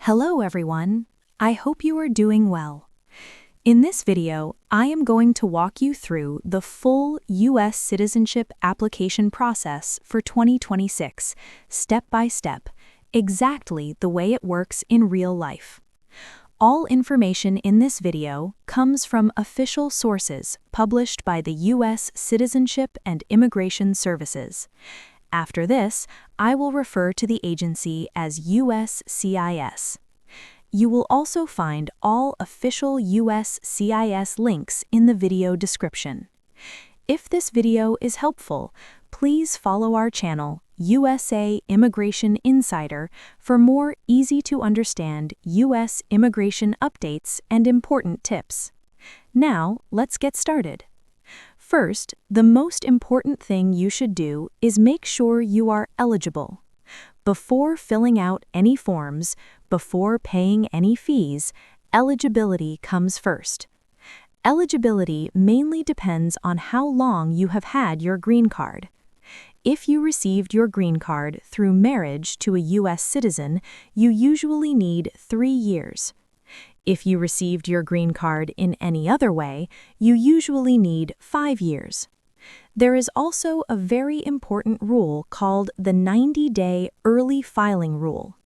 Hello everyone, I hope you are doing well. In this video, I am going to walk you through the full U.S. citizenship application process for 2026, step by step, exactly the way it works in real life. All information in this video comes from official sources published by the U.S. Citizenship and Immigration Services. After this, I will refer to the agency as USCIS. You will also find all official USCIS links in the video description. If this video is helpful, please follow our channel, USA Immigration Insider, for more easy-to-understand U.S. immigration updates and important tips. Now, let's get started. First, the most important thing you should do is make sure you are eligible. Before filling out any forms, before paying any fees, eligibility comes first. Eligibility mainly depends on how long you have had your green card. If you received your green card through marriage to a U.S. citizen, you usually need 3 years. If you received your green card in any other way, you usually need 5 years. There is also a very important rule called the 90-day early filing rule.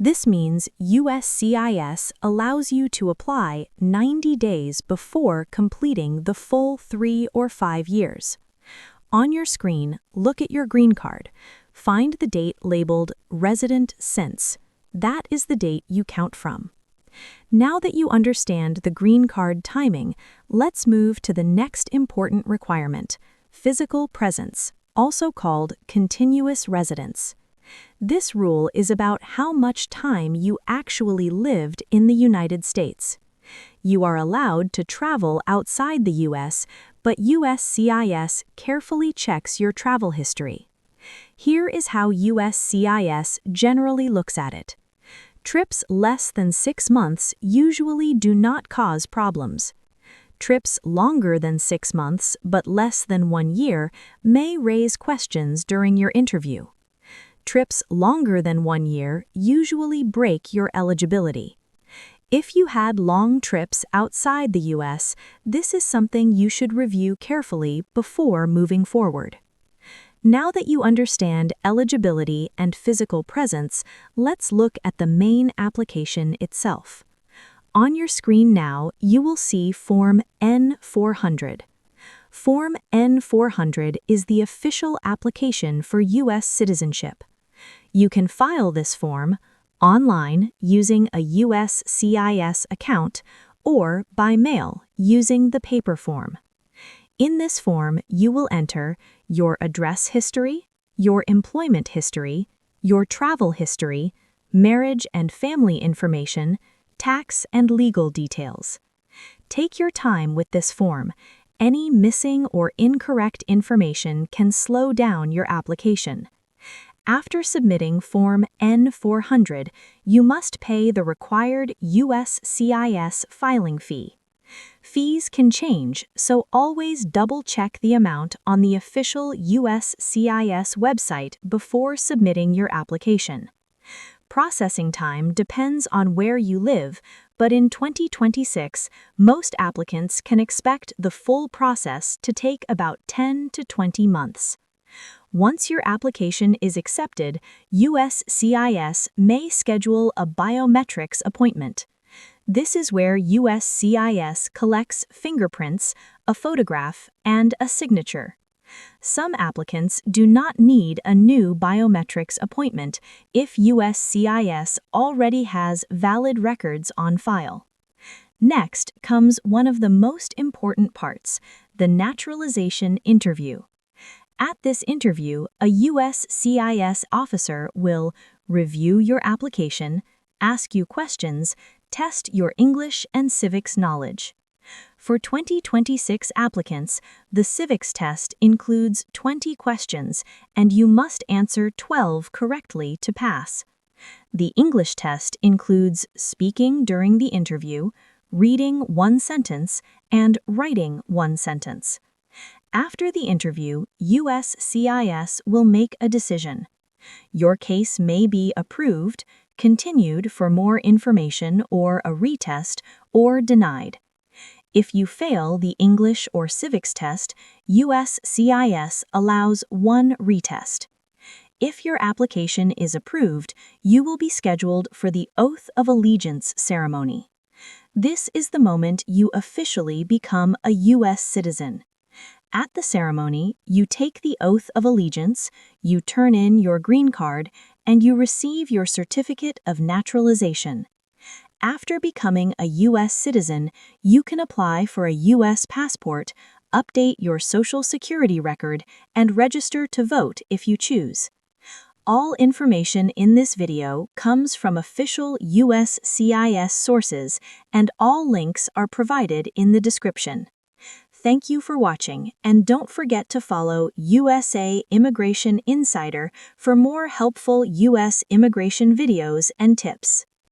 This means USCIS allows you to apply 90 days before completing the full 3 or 5 years. On your screen, look at your green card. Find the date labeled Resident Since. That is the date you count from. Now that you understand the green card timing, let's move to the next important requirement: physical presence, also called continuous residence. This rule is about how much time you actually lived in the United States. You are allowed to travel outside the U.S., but USCIS carefully checks your travel history. Here is how USCIS generally looks at it. Trips less than 6 months usually do not cause problems. Trips longer than 6 months but less than 1 year may raise questions during your interview. Trips longer than 1 year usually break your eligibility. If you had long trips outside the U.S., this is something you should review carefully before moving forward. Now that you understand eligibility and physical presence, let's look at the main application itself. On your screen now, you will see Form N-400. Form N-400 is the official application for U.S. citizenship. You can file this form online using a USCIS account or by mail using the paper form. In this form, you will enter your address history, your employment history, your travel history, marriage and family information, tax and legal details. Take your time with this form. Any missing or incorrect information can slow down your application. After submitting Form N-400, you must pay the required USCIS filing fee. Fees can change, so always double-check the amount on the official USCIS website before submitting your application. Processing time depends on where you live, but in 2026, most applicants can expect the full process to take about 10 to 20 months. Once your application is accepted, USCIS may schedule a biometrics appointment. This is where USCIS collects fingerprints, a photograph, and a signature. Some applicants do not need a new biometrics appointment if USCIS already has valid records on file. Next comes one of the most important parts, the naturalization interview. At this interview, a USCIS officer will review your application, ask you questions, test your English and civics knowledge. For 2026 applicants, the civics test includes 20 questions, and you must answer 12 correctly to pass. The English test includes speaking during the interview, reading 1 sentence, and writing 1 sentence. After the interview, USCIS will make a decision. Your case may be approved, continued for more information or a retest, or denied. If you fail the English or civics test, USCIS allows one retest. If your application is approved, you will be scheduled for the Oath of Allegiance ceremony. This is the moment you officially become a U.S. citizen. At the ceremony, you take the oath of allegiance, you turn in your green card, and you receive your certificate of naturalization. After becoming a U.S. citizen, you can apply for a U.S. passport, update your Social Security record, and register to vote if you choose. All information in this video comes from official USCIS sources, and all links are provided in the description. Thank you for watching, and don't forget to follow USA Immigration Insider for more helpful U.S. immigration videos and tips.